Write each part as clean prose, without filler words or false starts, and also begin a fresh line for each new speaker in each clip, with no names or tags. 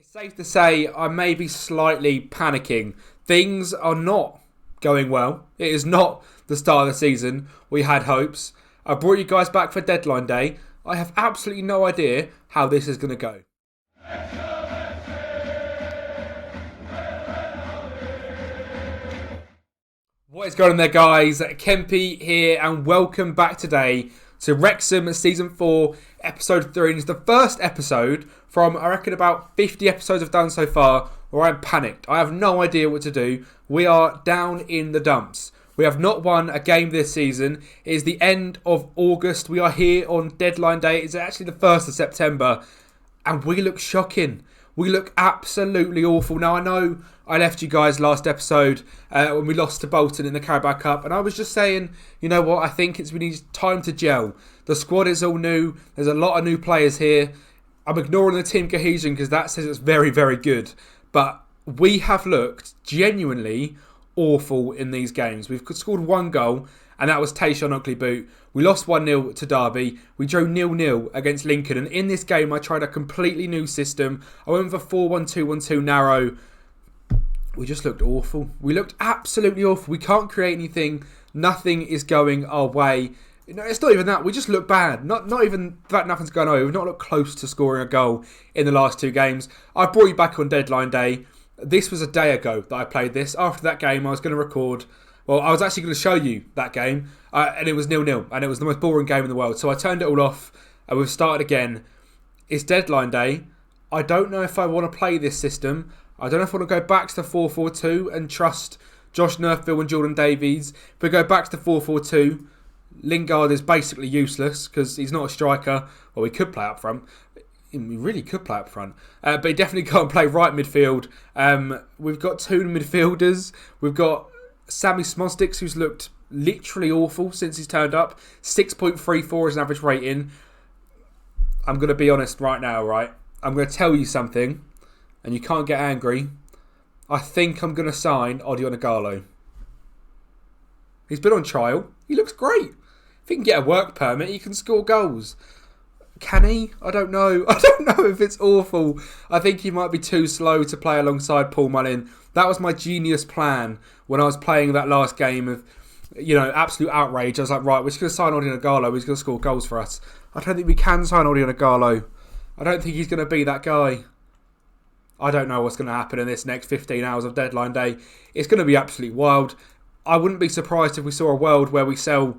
It's safe to say I may be slightly panicking. Things are not going well. It is not the start of the season. We had hopes. I brought you guys back for deadline day. I have absolutely no idea how this is going to go. What is going on there, guys? Kempy here, and welcome back today to Wrexham Season 4, Episode 3. And it's the first episode from, I reckon, about 50 episodes I've done so far where I'm panicked. I have no idea what to do. We are down in the dumps. We have not won a game this season. It is the end of August. We are here on deadline day. It's actually the 1st of September. And we look shocking. We look absolutely awful. Now, I know I left you guys last episode when we lost to Bolton in the Carabao Cup. And I was just saying, you know what? I think we need time to gel. The squad is all new. There's a lot of new players here. I'm ignoring the team cohesion because that says it's very, very good. But we have looked genuinely awful in these games. We've scored one goal, and that was Tayshaun Oakley-Boot. We lost 1-0 to Derby. We drew 0-0 against Lincoln. And in this game, I tried a completely new system. I went for 4-1-2-1-2 narrow. We just looked awful. We looked absolutely awful. We can't create anything. Nothing is going our way. You know, it's not even that. We just look bad. Not even that nothing's going on. We've not looked close to scoring a goal in the last two games. I brought you back on deadline day. This was a day ago that I played this. After that game, I was going to record. Well, I was actually going to show you that game. And it was 0-0. And it was the most boring game in the world. So I turned it all off. And we've started again. It's deadline day. I don't know if I want to play this system. I don't know if I want to go back to the 4-4-2 and trust Josh Nerfville and Jordan Davies. If we go back to the 4-4-2, Lingard is basically useless because he's not a striker. Well, we could play up front. We really could play up front. But he definitely can't play right midfield. We've got two midfielders. We've got Sammy Smosticks, who's looked literally awful since he's turned up. 6.34 is an average rating. I'm going to be honest right now, right? I'm going to tell you something, and you can't get angry. I think I'm going to sign Odion Ighalo. He's been on trial. He looks great. If he can get a work permit, he can score goals. Can he? I don't know. I don't know if it's awful. I think he might be too slow to play alongside Paul Mullin. That was my genius plan when I was playing that last game of, absolute outrage. I was like, right, we're just going to sign Odion Ighalo. He's going to score goals for us. I don't think we can sign Odion Ighalo. I don't think he's going to be that guy. I don't know what's going to happen in this next 15 hours of deadline day. It's going to be absolutely wild. I wouldn't be surprised if we saw a world where we sell...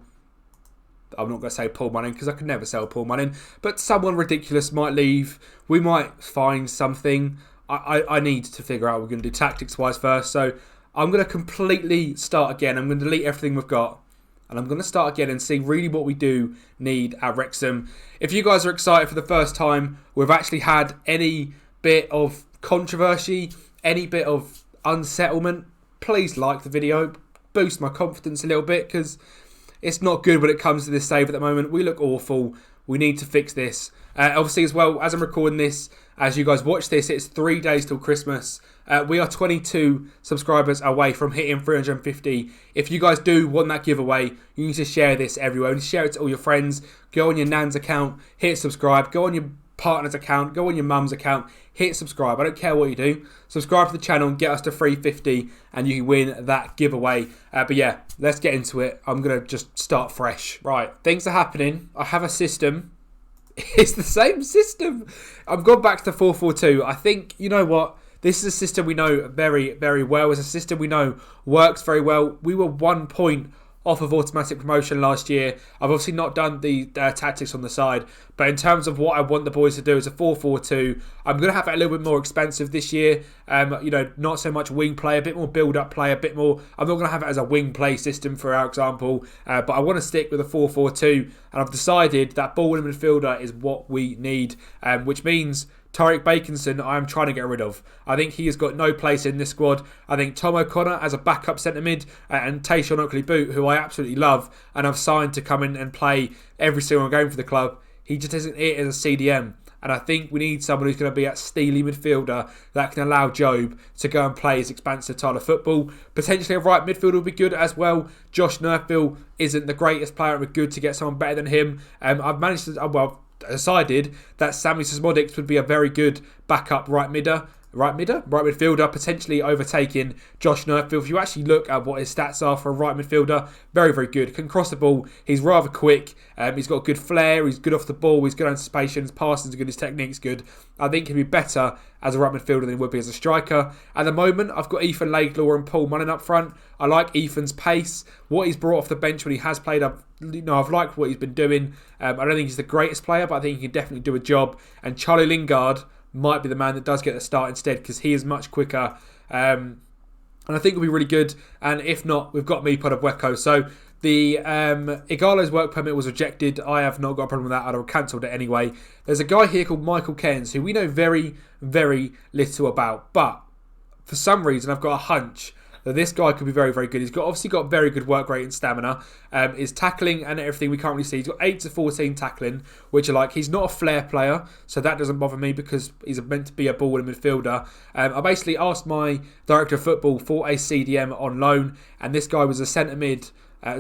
I'm not going to say Paul Mullin because I could never sell Paul Mullin, but someone ridiculous might leave. We might find something. I need to figure out what we're going to do tactics-wise first. So I'm going to completely start again. I'm going to delete everything we've got. And I'm going to start again and see really what we do need at Wrexham. If you guys are excited for the first time, we've actually had any bit of controversy, any bit of unsettlement, please like the video. Boost my confidence a little bit because... it's not good when it comes to this save at the moment. We look awful. We need to fix this. Obviously, as well, as I'm recording this, as you guys watch this, it's 3 days till Christmas. We are 22 subscribers away from hitting 350. If you guys do want that giveaway, you need to share this everywhere. And share it to all your friends. Go on your nan's account, hit subscribe. Go on your partner's account, go on your mum's account, hit subscribe. I don't care what you do. Subscribe to the channel and get us to 350 and you can win that giveaway. But yeah, let's get into it. I'm going to just start fresh. Right, things are happening. I have a system. It's the same system. I've gone back to 4-4-2. I think, you know what? This is a system we know very, very well. It's a system we know works very well. We were 1 point off of automatic promotion last year. I've obviously not done the tactics on the side, but in terms of what I want the boys to do as a 4-4-2, I'm going to have it a little bit more expensive this year. Not so much wing play, a bit more build-up play, a bit more... I'm not going to have it as a wing play system, for our example, but I want to stick with a 4-4-2, and I've decided that ball-winning midfielder is what we need, which means... Tariq Baconson, I am trying to get rid of. I think he has got no place in this squad. I think Tom O'Connor as a backup centre mid and Tayshaun Oakley-Boot, who I absolutely love and I've signed to come in and play every single game for the club. He just isn't it as a CDM. And I think we need someone who's going to be that steely midfielder that can allow Job to go and play his expansive style of football. Potentially a right midfielder would be good as well. Josh Nerfville isn't the greatest player. It would be good to get someone better than him. I've managed to... decided that Sammy Smosticks would be a very good backup right midder. right midfielder, potentially overtaking Josh Nurfield. If you actually look at what his stats are for a right midfielder, very, very good. Can cross the ball. He's rather quick. He's got good flair. He's good off the ball. He's good anticipation. His passing's good. His technique's good. I think he'd be better as a right midfielder than he would be as a striker. At the moment, I've got Ethan Laidlaw and Paul Mullen up front. I like Ethan's pace. What he's brought off the bench when he has played, I've liked what he's been doing. I don't think he's the greatest player, but I think he can definitely do a job. And Charlie Lingard might be the man that does get the start instead, because he is much quicker. And I think it'll be really good. And if not, we've got Mipod Abueko. So the Igalo's work permit was rejected. I have not got a problem with that. I'd have cancelled it anyway. There's a guy here called Michael Cairns, who we know very, very little about. But for some reason, I've got a hunch that this guy could be very, very good. He's obviously got very good work rate and stamina. His tackling and everything we can't really see. He's got 8 to 14 tackling, which are like, he's not a flair player, so that doesn't bother me because he's meant to be a ball midfielder. I basically asked my director of football for a CDM on loan, and this guy was a centre mid.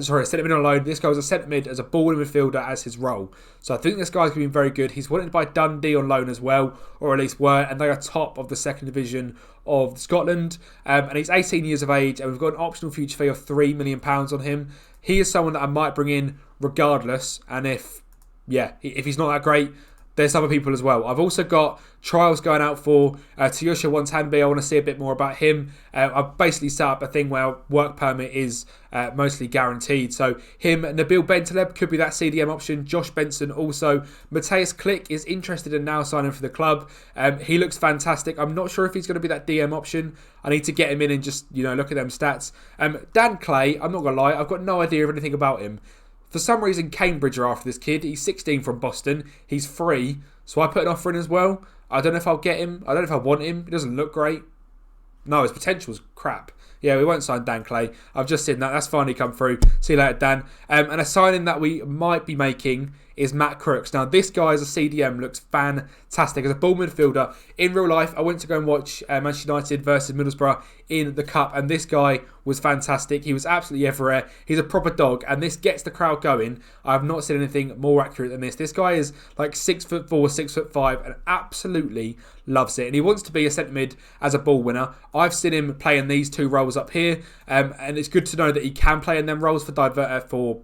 Centre mid on loan. This guy was a centre mid as a ball midfielder as his role. So I think this guy's going to be very good. He's wanted by Dundee on loan as well, or at least were, and they are top of the second division of Scotland. And he's 18 years of age, and we've got an optional future fee of £3 million on him. He is someone that I might bring in regardless, and if he's not that great, there's other people as well. I've also got trials going out for Tiyosha Wantanbe. I want to see a bit more about him. I've basically set up a thing where work permit is mostly guaranteed. So him, Nabil Bentaleb could be that CDM option. Josh Benson also. Matthias Klick is interested in now signing for the club. He looks fantastic. I'm not sure if he's going to be that DM option. I need to get him in and just look at them stats. Dan Clay, I'm not going to lie, I've got no idea of anything about him. For some reason, Cambridge are after this kid. He's 16 from Boston. He's free. So I put an offer in as well. I don't know if I'll get him. I don't know if I want him. He doesn't look great. No, his potential's crap. Yeah, we won't sign Dan Clay. I've just seen that. That's finally come through. See you later, Dan. And a signing that we might be making is Matt Crooks. Now, this guy as a CDM looks fantastic. As a ball midfielder, in real life, I went to go and watch Manchester United versus Middlesbrough in the Cup, and this guy was fantastic. He was absolutely everywhere. He's a proper dog, and this gets the crowd going. I have not seen anything more accurate than this. This guy is like 6'4", 6'5", and absolutely loves it. And he wants to be a centre mid as a ball winner. I've seen him play in these two roles up here, and it's good to know that he can play in them roles for diversity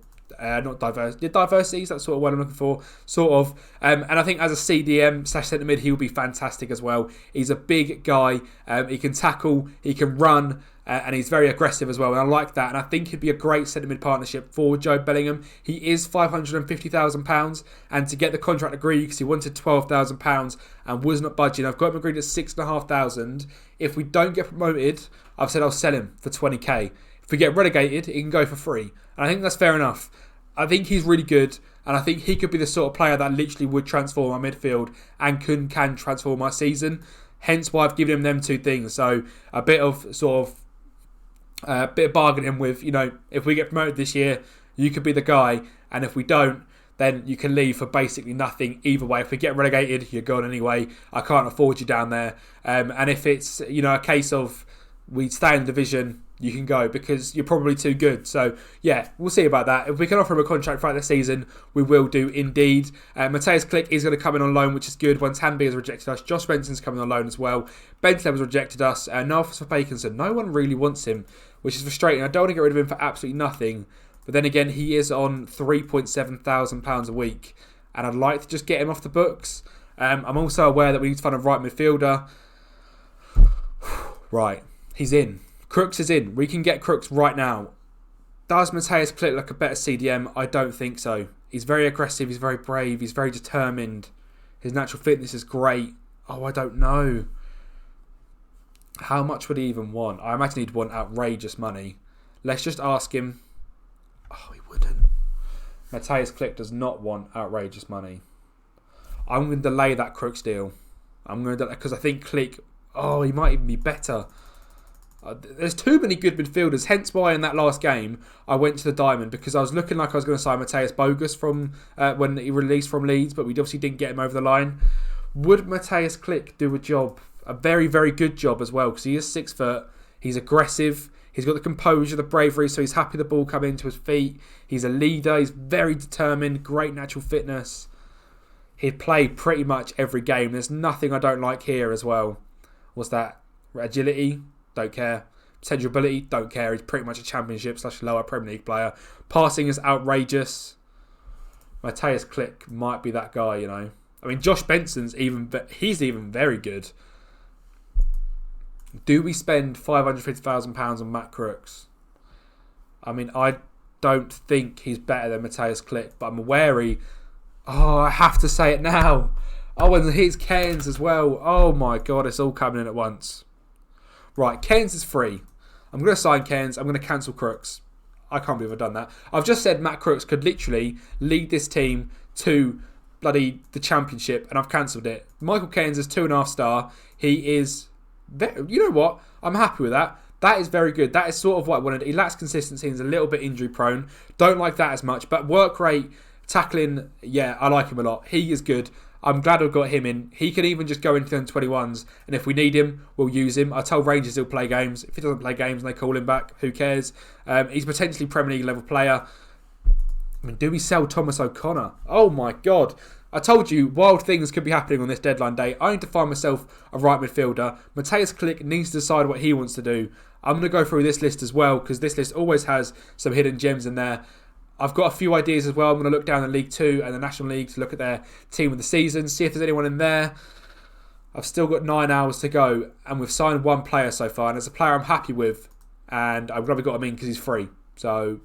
is that sort of what I'm looking for, sort of. And I think as a CDM / centre mid, he'll be fantastic as well. He's a big guy. He can tackle, he can run, and he's very aggressive as well. And I like that. And I think he'd be a great centre mid partnership for Joe Bellingham. He is £550,000, and to get the contract agreed, because he wanted £12,000 and was not budging, I've got him agreed at £6,500. If we don't get promoted, I've said I'll sell him for 20k. If we get relegated, he can go for free. And I think that's fair enough. I think he's really good, and I think he could be the sort of player that literally would transform our midfield and can transform our season. Hence why I've given him them two things. So a bit of bargaining with, if we get promoted this year, you could be the guy, and if we don't, then you can leave for basically nothing either way. If we get relegated, you're gone anyway. I can't afford you down there. And if it's a case of we stay in the division, you can go because you're probably too good. So yeah, we'll see about that. If we can offer him a contract throughout the season, we will do indeed. Matthias Klick is going to come in on loan, which is good. Once Hanby has rejected us, Josh Benson's coming on loan as well. Bentley has rejected us. No offers for Baconson. No one really wants him, which is frustrating. I don't want to get rid of him for absolutely nothing. But then again, he is on £3,700 a week, and I'd like to just get him off the books. I'm also aware that we need to find a right midfielder. Right, he's in. Crooks is in. We can get Crooks right now. Does Matthias Klick look a better CDM? I don't think so. He's very aggressive. He's very brave. He's very determined. His natural fitness is great. Oh, I don't know. How much would he even want? I imagine he'd want outrageous money. Let's just ask him. Oh, he wouldn't. Matthias Klick does not want outrageous money. I'm going to delay that Crooks deal. I'm going to delay because I think Klick, he might even be better. There's too many good midfielders, hence why in that last game I went to the Diamond, because I was looking like I was going to sign Matthias Bogus from when he released from Leeds, but we obviously didn't get him over the line. Would Matthias Klick do a job, a very, very good job as well, because he is 6 foot, he's aggressive, he's got the composure, the bravery, so he's happy the ball coming into his feet, he's a leader, he's very determined, great natural fitness. He'd play pretty much every game. There's nothing I don't like here as well. What's that? Agility? Don't care. Potential ability? Don't care. He's pretty much a Championship/lower Premier League player. Passing is outrageous. Matthias Klick might be that guy, you know. I mean, Josh Benson's he's even very good. Do we spend £550,000 on Matt Crooks? I mean, I don't think he's better than Matthias Klick, but I'm wary. Oh, I have to say it now. Oh, and here's Cairns as well. Oh my God, it's all coming in at once. Right, Cairns is free. I'm going to sign Cairns. I'm going to cancel Crooks. I can't believe I've done that. I've just said Matt Crooks could literally lead this team to bloody the Championship, and I've cancelled it. Michael Cairns is 2.5 star. He is, you know what? I'm happy with that. That is very good. That is sort of what I wanted. He lacks consistency and is a little bit injury prone. Don't like that as much. But work rate, tackling, yeah, I like him a lot. He is good. I'm glad I've got him in. He can even just go into the 21s, and if we need him, we'll use him. I told Rangers he'll play games. If he doesn't play games and they call him back, who cares? He's potentially Premier League level player. I mean, do we sell Thomas O'Connor? Oh my God. I told you, wild things could be happening on this deadline day. I need to find myself a right midfielder. Matthias Klick needs to decide what he wants to do. I'm going to go through this list as well, because this list always has some hidden gems in there. I've got a few ideas as well. I'm going to look down the League 2 and the National League to look at their team of the season, see if there's anyone in there. I've still got 9 hours to go, and we've signed one player so far, and it's a player I'm happy with, and I've probably got him in because he's free. So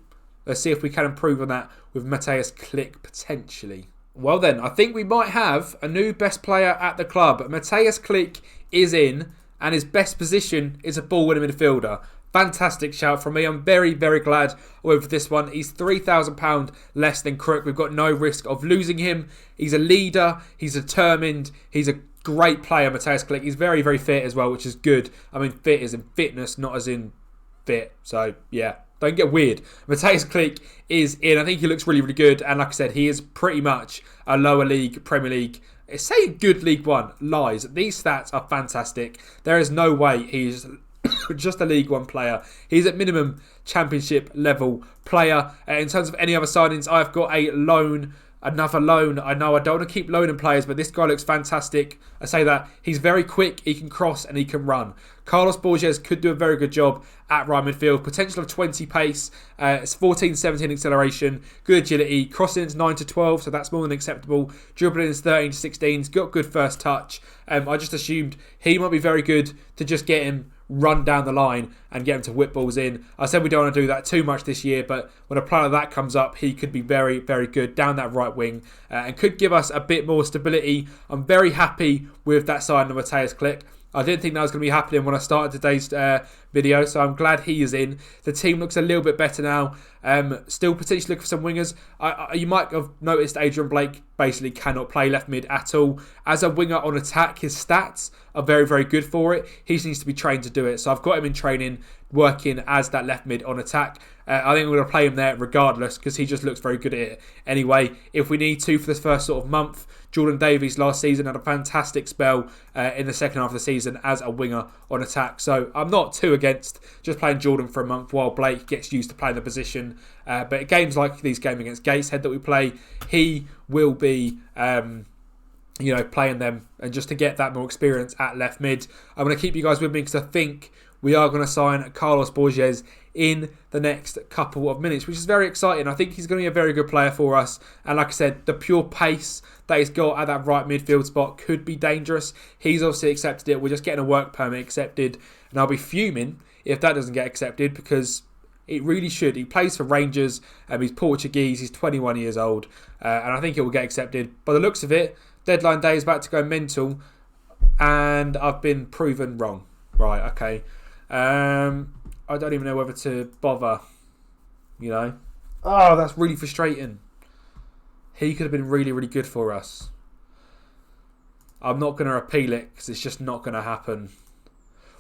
let's see if we can improve on that with Matthias Klick potentially. Well then, I think we might have a new best player at the club. Matthias Klick is in, and his best position is a ball-winning midfielder. Fantastic shout from me. I'm very, very glad I went for this one. He's £3,000 less than Crook. We've got no risk of losing him. He's a leader. He's determined. He's a great player, Matthias Klick. He's very, very fit as well, which is good. I mean, fit is in fitness, not as in fit. So, yeah. Don't get weird. Matthias Klick is in. I think he looks really, really good. And like I said, he is pretty much a lower league, Premier League. Say good League One. Lies. These stats are fantastic. There is no way he's just a League One player. He's at minimum Championship level player. In terms of any other signings, I've got another loan. I know I don't want to keep loaning players, but this guy looks fantastic. I say that. He's very quick, he can cross and he can run. Carlos Borges could do a very good job at right midfield. Potential of 20 pace, it's 14-17 acceleration, good agility, crossing is 9-12, so that's more than acceptable. Dribbling is 13-16, he's got good first touch. I just assumed he might be very good to just get him run down the line and get him to whip balls in. I said we don't want to do that too much this year, but when a player like that comes up, he could be very, very good down that right wing and could give us a bit more stability. I'm very happy with that signing of Matthias Klick. I didn't think that was going to be happening when I started today's video, so I'm glad he is in. The team looks a little bit better now. Still potentially looking for some wingers. You might have noticed Adrian Blake basically cannot play left mid at all. As a winger on attack, his stats are very, very good for it. He just needs to be trained to do it. So I've got him in training, working as that left mid on attack. I think we're going to play him there regardless because he just looks very good at it. Anyway, if we need to for this first sort of month, Jordan Davies last season had a fantastic spell in the second half of the season as a winger on attack. So I'm not too against just playing Jordan for a month while Blake gets used to playing the position. But games like these games against Gateshead that we play, he will be playing them, and just to get that more experience at left mid. I'm going to keep you guys with me because I think we are going to sign Carlos Borges in the next couple of minutes, which is very exciting. I think he's going to be a very good player for us. And like I said, the pure pace that he's got at that right midfield spot could be dangerous. He's obviously accepted it. We're just getting a work permit accepted. And I'll be fuming if that doesn't get accepted because it really should. He plays for Rangers. He's Portuguese. He's 21 years old. And I think it will get accepted. By the looks of it, deadline day is about to go mental. And I've been proven wrong. Right, okay. I don't even know whether to bother, Oh, that's really frustrating. He could have been really, really good for us. I'm not going to appeal it because it's just not going to happen.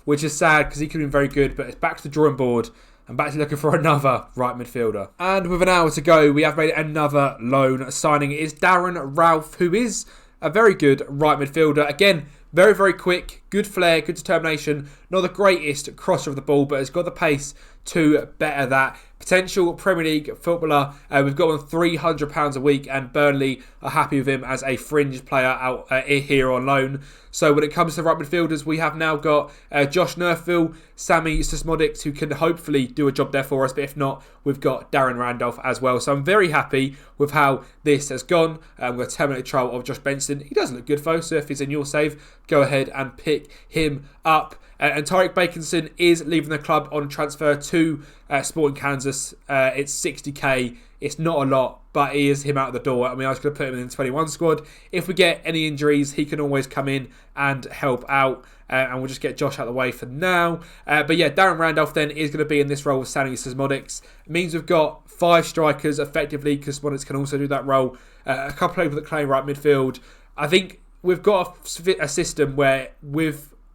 Which is sad because he could have been very good, but it's back to the drawing board and back to looking for another right midfielder. And with an hour to go, we have made another loan signing. It is Darren Ralph, who is a very good right midfielder. Again, very, very quick, good flair, good determination. Not the greatest crosser of the ball, but has got the pace to better that. potential Premier League footballer. We've got him £300 a week, and Burnley are happy with him as a fringe player out here on loan. So when it comes to right midfielders, we have now got Josh Nerfville, Sammy Sismodics, who can hopefully do a job there for us, but if not, we've got Darren Randolph as well. So I'm very happy with how this has gone. I'm going to terminate the trial of Josh Benson. He does look good though, so if he's in your save, go ahead and pick him up. And Tyreek Baconson is leaving the club on transfer to Sporting Kansas. It's 60k. It's not a lot, but he is him out the door. I mean, I was going to put him in the 21 squad. If we get any injuries, he can always come in and help out. And we'll just get Josh out of the way for now. But yeah, Darren Randolph then is going to be in this role with Sammy Sismodics. It means we've got 5 strikers effectively, because Sismodics can also do that role. A couple of people that play right midfield. I think we've got a system where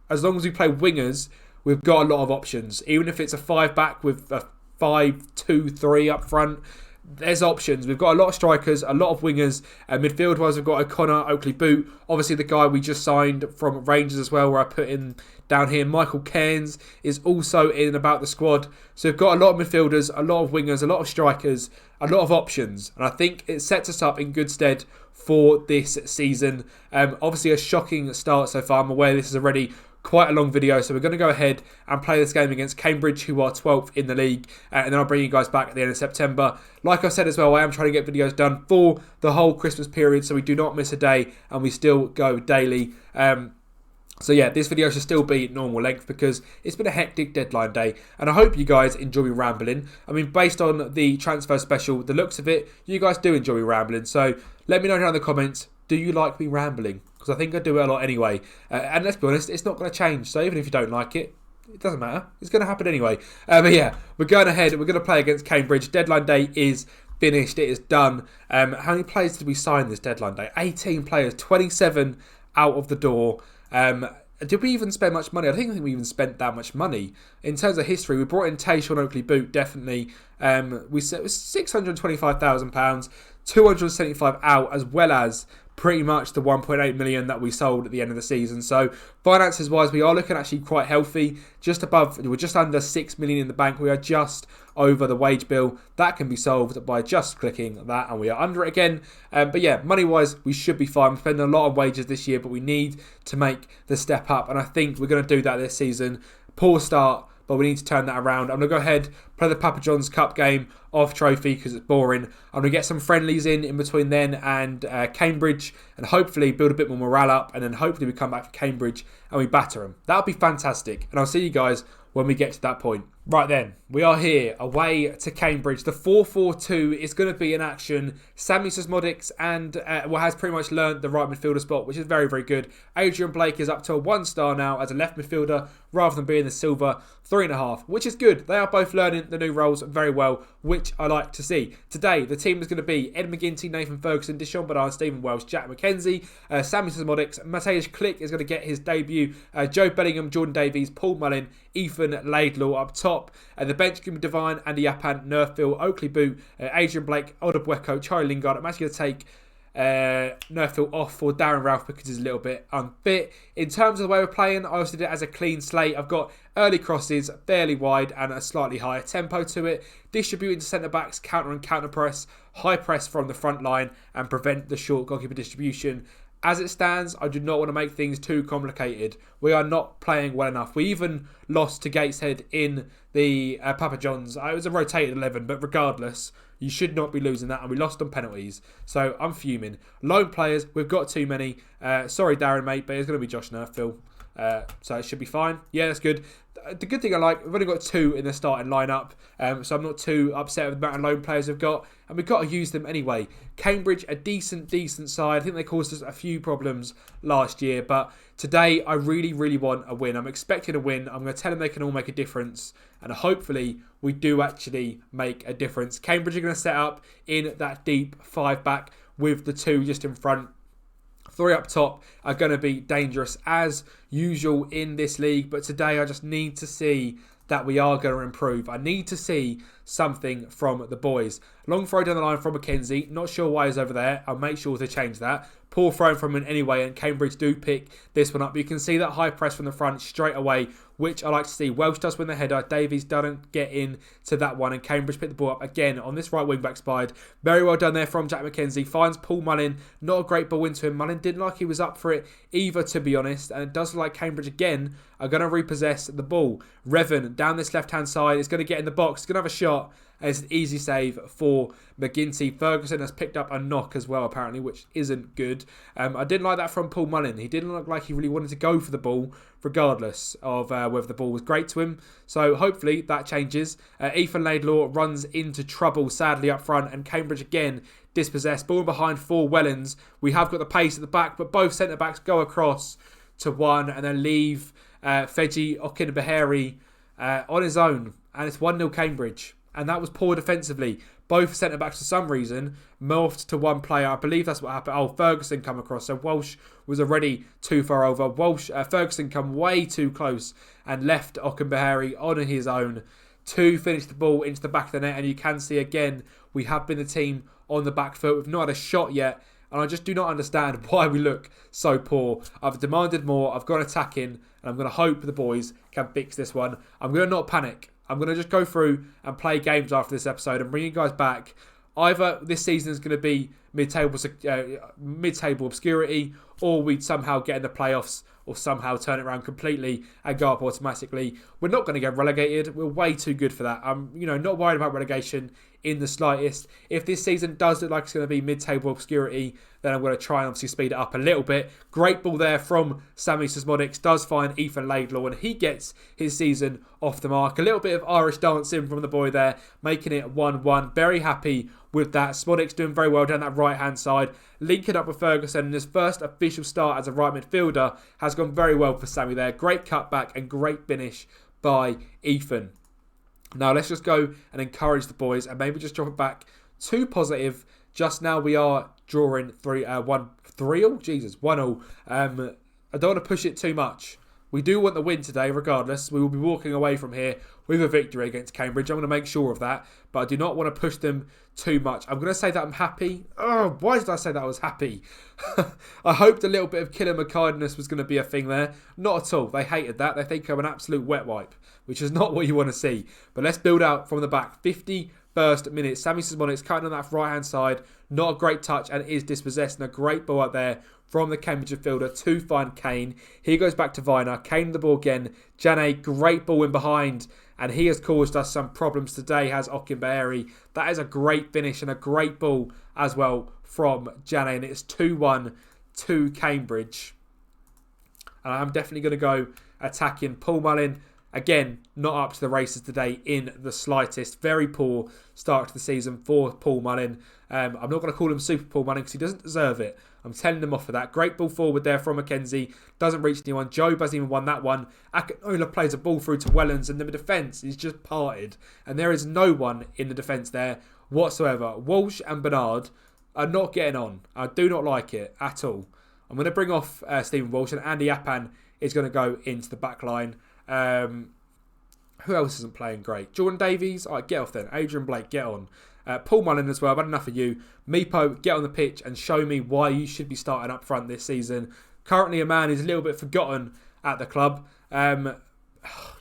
as long as we play wingers, we've got a lot of options. Even if it's a 5-back with a 5-2-3 up front, there's options. We've got a lot of strikers, a lot of wingers. Midfield-wise, we've got O'Connor, Oakley-Boot. Obviously, the guy we just signed from Rangers as well, where I put in down here. Michael Cairns is also in and about the squad. So we've got a lot of midfielders, a lot of wingers, a lot of strikers, a lot of options. And I think it sets us up in good stead for this season. Obviously, a shocking start so far. I'm aware this is already quite a long video, so we're going to go ahead and play this game against Cambridge, who are 12th in the league, and then I'll bring you guys back at the end of September. Like I said as well, I am trying to get videos done for the whole Christmas period, so we do not miss a day, and we still go daily. So yeah, this video should still be normal length because it's been a hectic deadline day, and I hope you guys enjoy me rambling. I mean, based on the transfer special, the looks of it, you guys do enjoy me rambling, so let me know down in the comments, do you like me rambling? Because I think I do it a lot anyway. And let's be honest, it's not going to change. So even if you don't like it, it doesn't matter. It's going to happen anyway. But yeah, we're going ahead. We're going to play against Cambridge. Deadline day is finished. It is done. How many players did we sign this deadline day? 18 players, 27 out of the door. Did we even spend much money? I don't think we even spent that much money. In terms of history, we brought in Tayshaun Oakley-Boot, definitely. We said it was £625,000, 275 out, as well as pretty much the 1.8 million that we sold at the end of the season. So finances wise, we are looking actually quite healthy. We're just under 6 million in the bank. We are just over the wage bill. That can be solved by just clicking that, and we are under it again. But yeah, money wise, we should be fine. We're spending a lot on wages this year, but we need to make the step up, and I think we're going to do that this season. Poor start, but we need to turn that around. I'm going to go ahead, play the Papa John's Cup game off trophy because it's boring. I'm going to get some friendlies in between then and Cambridge, and hopefully build a bit more morale up, and then hopefully we come back to Cambridge and we batter them. That would be fantastic, and I'll see you guys when we get to that point. Right then, we are here away to Cambridge. The 4-4-2 is going to be in action. Sammy Sismodics has pretty much learned the right midfielder spot, which is very, very good. Adrian Blake is up to a 1-star now as a left midfielder rather than being the silver 3.5, which is good. They are both learning the new roles very well, which I like to see. Today, the team is going to be Ed McGinty, Nathan Ferguson, Dishon Bernard, Stephen Welsh, Jack McKenzie, Sammy Sismodics, Mateusz Klich is going to get his debut, Joe Bellingham, Jordan Davies, Paul Mullin, Ethan Laidlaw up top. The bench can be Devine, Andy Yapan, Nerfville, Oakley-Boot, Adrian Blake, Odebueko, Charlie Lingard. I'm actually going to take Nerfville off for Darren Ralph because he's a little bit unfit. In terms of the way we're playing, I also did it as a clean slate. I've got early crosses, fairly wide, and a slightly higher tempo to it. Distributing to centre-backs, counter and counter-press, high press from the front line, and prevent the short goalkeeper distribution. As it stands, I do not want to make things too complicated. We are not playing well enough. We even lost to Gateshead in the Papa John's. It was a rotated 11, but regardless, you should not be losing that, and we lost on penalties. So I'm fuming. Lone players, we've got too many. Sorry, Darren, mate, but it's going to be Josh Nerfville. So it should be fine. Yeah, that's good. The good thing I like, we've only got 2 in the starting lineup, so I'm not too upset with the amount of lone players we've got, and we've got to use them anyway. Cambridge, a decent side. I think they caused us a few problems last year, but today I really, really want a win. I'm expecting a win. I'm going to tell them they can all make a difference, and hopefully we do actually make a difference. Cambridge are going to set up in that deep 5-back with the 2 just in front. 3 up top are going to be dangerous as usual in this league, but today I just need to see that we are going to improve. I need to see something from the boys. Long throw down the line from McKenzie. Not sure why he's over there. I'll make sure to change that. Poor throwing from him anyway, and Cambridge do pick this one up. You can see that high press from the front straight away, which I like to see. Welsh does win the header. Davies doesn't get in to that one, and Cambridge pick the ball up again on this right wing back side. Very well done there from Jack McKenzie. Finds Paul Mullin. Not a great ball into him. Mullin didn't like he was up for it either, to be honest, and it does look like Cambridge again are going to repossess the ball. Revan down this left-hand side is going to get in the box. He's going to have a shot. It's an easy save for McGinty. Ferguson has picked up a knock as well, apparently, which isn't good. I didn't like that from Paul Mullin. He didn't look like he really wanted to go for the ball, regardless of whether the ball was great to him. So hopefully that changes. Ethan Laidlaw runs into trouble, sadly, up front, and Cambridge again dispossessed. Ball behind for Wellens. We have got the pace at the back, but both centre-backs go across to one and then leave Feji Okinbahari on his own. And it's 1-0 Cambridge. And that was poor defensively. Both centre-backs, for some reason, morphed to one player. I believe that's what happened. Oh, Ferguson come across. So Walsh was already too far over. Ferguson come way too close and left Okinbahari on his own to finish the ball into the back of the net. And you can see again, we have been the team on the back foot. We've not had a shot yet. And I just do not understand why we look so poor. I've demanded more. I've gone attacking. And I'm going to hope the boys can fix this one. I'm going to not panic. I'm going to just go through and play games after this episode and bring you guys back. Either this season is going to be mid-table obscurity, or we'd somehow get in the playoffs, or somehow turn it around completely and go up automatically. We're not going to get relegated. We're way too good for that. I'm, not worried about relegation in the slightest. If this season does look like it's going to be mid-table obscurity, then I'm going to try and obviously speed it up a little bit. Great ball there from Sammy Sosmodics. Does find Ethan Laidlaw, and he gets his season off the mark. A little bit of Irish dancing from the boy there, making it 1-1. Very happy with that. Smodics doing very well down that right-hand side. Linking up with Ferguson, and his first official start as a right midfielder has gone very well for Sammy there. Great cutback and great finish by Ethan. Now let's just go and encourage the boys and maybe just drop it back to positive. Just now we are drawing 1-0. I don't want to push it too much. We do want the win today regardless. We will be walking away from here with a victory against Cambridge. I'm going to make sure of that. But I do not want to push them too much. I'm going to say that I'm happy. Oh, why did I say that I was happy? I hoped a little bit of killer kindness was going to be a thing there. Not at all. They hated that. They think I'm an absolute wet wipe, which is not what you want to see. But let's build out from the back. 51st minute. Sammy Sosmonics cutting on that right-hand side. Not a great touch and is dispossessed. And a great ball out there from the Cambridge midfielder to find Kane. He goes back to Viner. Kane the ball again. Jane, great ball in behind. And he has caused us some problems today, has Okinbahari. That is a great finish and a great ball as well from Jane. And it's 2-1 to Cambridge. And I'm definitely going to go attacking Paul Mullin. Again, not up to the races today in the slightest. Very poor start to the season for Paul Mullin. I'm not going to call him Super Paul Mullin because he doesn't deserve it. I'm telling him off for that. Great ball forward there from McKenzie. Doesn't reach anyone. Job hasn't even won that one. Akinola plays a ball through to Wellens, and the defence is just parted. And there is no one in the defence there whatsoever. Walsh and Bernard are not getting on. I do not like it at all. I'm going to bring off Stephen Walsh, and Andy Appan is going to go into the back line. Who else isn't playing great? Jordan Davies? All right, get off then. Adrian Blake, get on. Paul Mullin as well. I've had enough of you. Meepo, get on the pitch and show me why you should be starting up front this season. Currently a man who's a little bit forgotten at the club.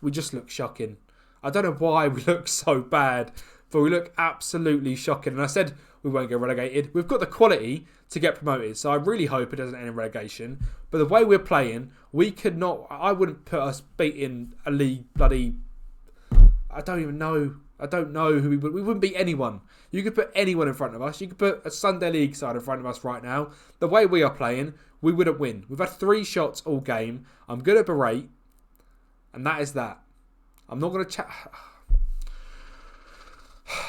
We just look shocking. I don't know why we look so bad, but we look absolutely shocking. And I said we won't get relegated. We've got the quality to get promoted, so I really hope it doesn't end in relegation. But the way we're playing, we could not... I wouldn't put us beating a league bloody... I don't even know. I don't know who we would... We wouldn't beat anyone. You could put anyone in front of us. You could put a Sunday League side in front of us right now. The way we are playing, we wouldn't win. We've had 3 shots all game. I'm going to berate. And that is that. I'm not going to chat...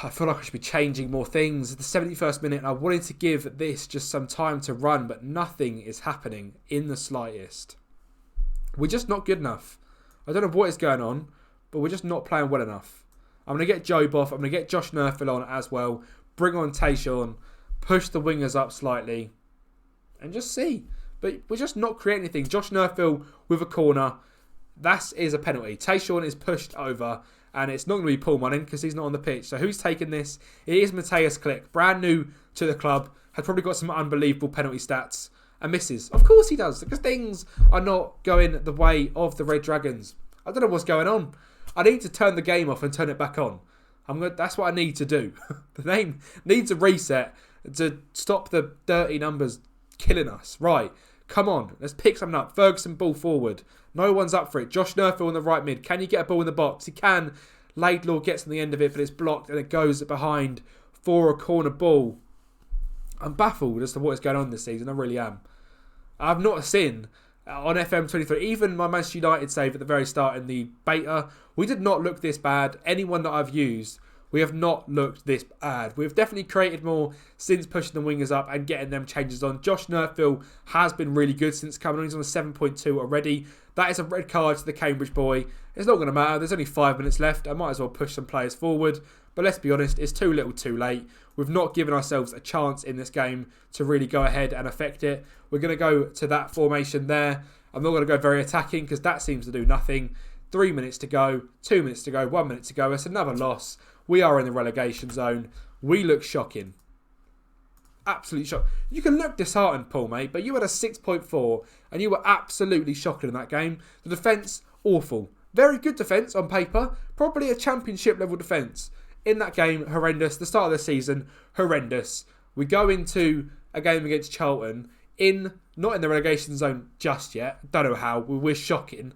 I feel like I should be changing more things. At the 71st minute, and I wanted to give this just some time to run, but nothing is happening in the slightest. We're just not good enough. I don't know what is going on, but we're just not playing well enough. I'm going to get Job off. I'm going to get Josh Nerfil on as well. Bring on Tayshawn. Push the wingers up slightly. And just see. But we're just not creating anything. Josh Nerfil with a corner. That is a penalty. Tayshawn is pushed over. And it's not going to be Paul Mullin because he's not on the pitch. So who's taking this? It is Matthias Klick. Brand new to the club. Had probably got some unbelievable penalty stats. and misses. Of course he does, because things are not going the way of the Red Dragons. I don't know what's going on. I need to turn the game off and turn it back on. That's what I need to do. The name needs a reset to stop the dirty numbers killing us. Right, come on, let's pick something up. Ferguson ball forward. No one's up for it. Josh Nerfield on the right mid. Can you get a ball in the box? He can. Laidlaw gets on the end of it, but it's blocked and it goes behind for a corner ball. I'm baffled as to what is going on this season. I really am. I've not seen on FM23, even my Manchester United save at the very start in the beta, we did not look this bad. Anyone that I've used, we have not looked this bad. We've definitely created more since pushing the wingers up and getting them changes on. Josh Nerfield has been really good since coming on. He's on a 7.2 already. That is a red card to the Cambridge boy. It's not going to matter. There's only 5 minutes left. I might as well push some players forward. But let's be honest, it's too little too late. We've not given ourselves a chance in this game to really go ahead and affect it. We're going to go to that formation there. I'm not going to go very attacking because that seems to do nothing. 3 minutes to go, 2 minutes to go, 1 minute to go. It's another loss. We are in the relegation zone. We look shocking. Absolutely shocking. You can look disheartened, Paul, mate, but you had a 6.4 and you were absolutely shocking in that game. The defence, awful. Very good defence on paper. Probably a championship level defence. In that game, horrendous. The start of the season, horrendous. We go into a game against Charlton not in the relegation zone just yet. Don't know how. We're shocking.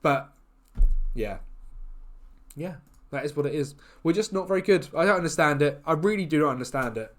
But, yeah. Yeah, that is what it is. We're just not very good. I don't understand it. I really do not understand it.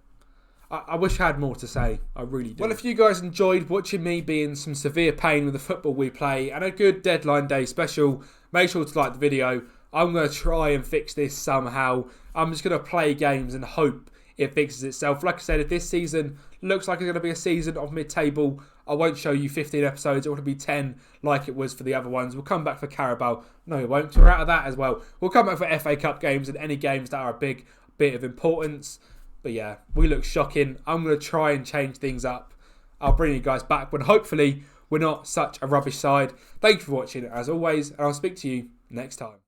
I wish I had more to say. I really do. Well, if you guys enjoyed watching me be in some severe pain with the football we play and a good deadline day special, make sure to like the video. I'm going to try and fix this somehow. I'm just going to play games and hope it fixes itself. Like I said, if this season looks like it's going to be a season of mid-table, I won't show you 15 episodes. It will be 10 like it was for the other ones. We'll come back for Carabao. No, we won't. We're out of that as well. We'll come back for FA Cup games and any games that are a big bit of importance. But yeah, we look shocking. I'm going to try and change things up. I'll bring you guys back when hopefully we're not such a rubbish side. Thank you for watching as always, and I'll speak to you next time.